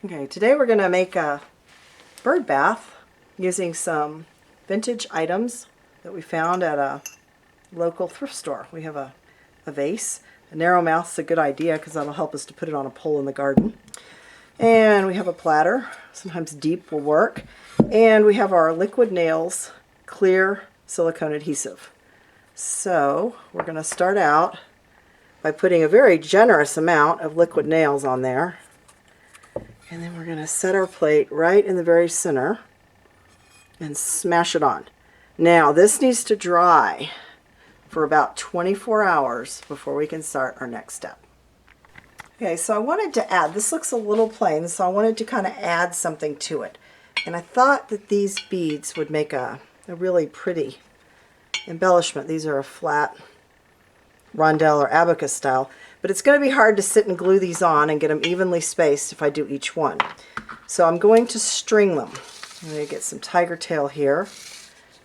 Okay, today we're going to make a bird bath using some vintage items that we found at a local thrift store. We have a vase. A narrow mouth's a good idea because that'll help us to put it on a pole in the garden. And we have a platter. Sometimes deep will work. And we have our liquid nails clear silicone adhesive. So we're going to start out by putting a very generous amount of liquid nails on there. And then we're going to set our plate right in the very center and smash it on. Now this needs to dry for about 24 hours before we can start our next step. Okay, so I wanted to add, this looks a little plain, so I wanted to kind of add something to it. And I thought that these beads would make a really pretty embellishment. These are a flat rondelle or abacus style, but it's going to be hard to sit and glue these on and get them evenly spaced if I do each one. So I'm going to string them. I'm going to get some tiger tail here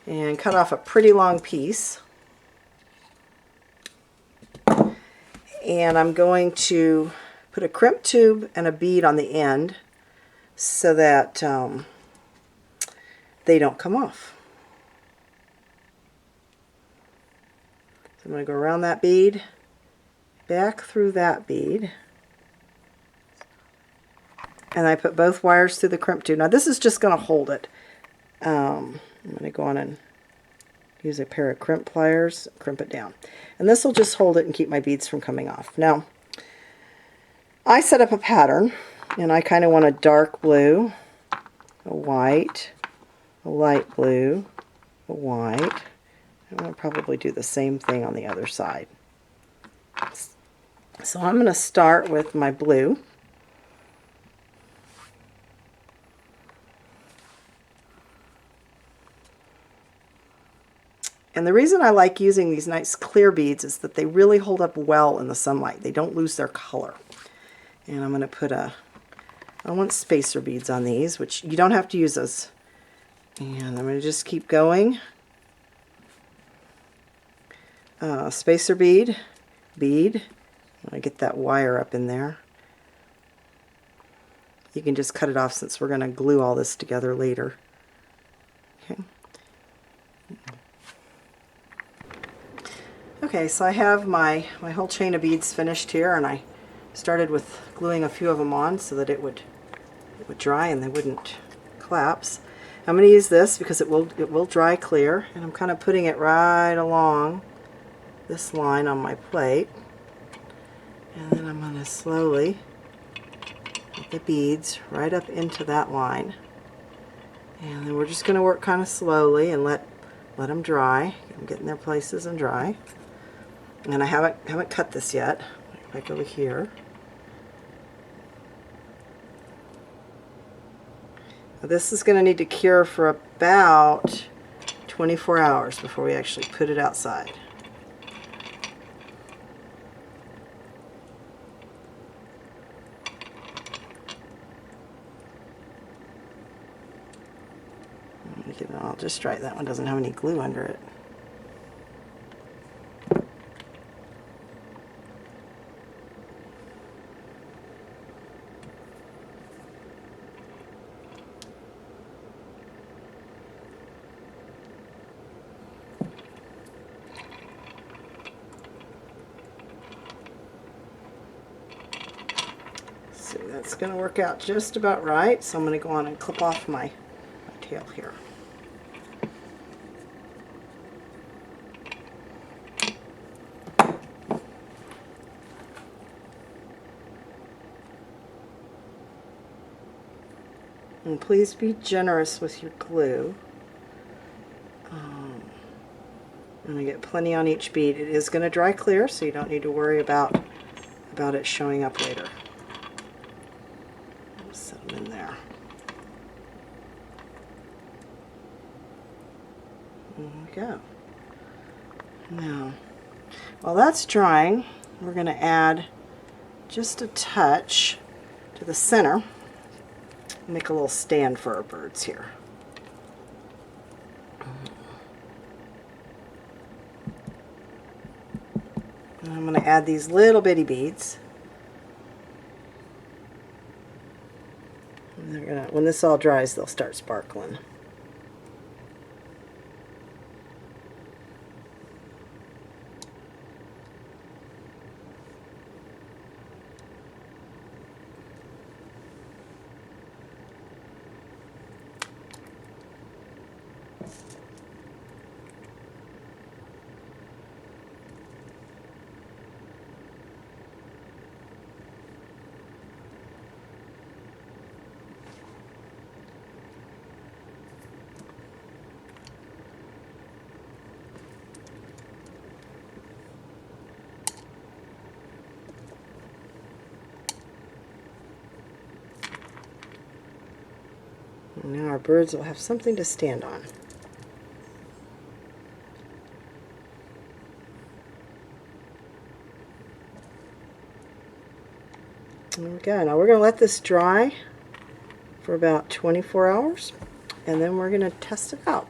and cut off a pretty long piece. And I'm going to put a crimp tube and a bead on the end so that they don't come off. So I'm going to go around that bead, back through that bead, and I put both wires through the crimp tube. Now this is just going to hold it. I'm going to go on and use a pair of crimp pliers, crimp it down. And this will just hold it and keep my beads from coming off. Now, I set up a pattern, and I kind of want a dark blue, a white, a light blue, a white. I'm going to probably do the same thing on the other side. So I'm going to start with my blue. And the reason I like using these nice clear beads is that they really hold up well in the sunlight. They don't lose their color. And I'm going to put I want spacer beads on these, which you don't have to use those. And I'm going to just keep going. Spacer bead, bead. I'm going to get that wire up in there. You can just cut it off since we're going to glue all this together later. Okay. Okay, so I have my whole chain of beads finished here, and I started with gluing a few of them on so that it would dry and they wouldn't collapse. I'm going to use this because it will dry clear, and I'm kind of putting it right along this line on my plate. And then I'm going to slowly get the beads right up into that line. And then we're just going to work kind of slowly and let them dry. I'm getting their places and dry. And I haven't cut this yet. Like over here. Now this is going to need to cure for about 24 hours before we actually put it outside. I'll just try it. That one doesn't have any glue under it. So that's going to work out just about right. So I'm going to go on and clip off my tail here. And please be generous with your glue. I'm going to get plenty on each bead. It is going to dry clear, so you don't need to worry about it showing up later. I'll set them in there. There we go. Now, while that's drying, we're going to add just a touch to the center. Make a little stand for our birds here. And I'm going to add these little bitty beads. when this all dries, they'll start sparkling. Now our birds will have something to stand on. Okay, now we're going to let this dry for about 24 hours, and then we're going to test it out.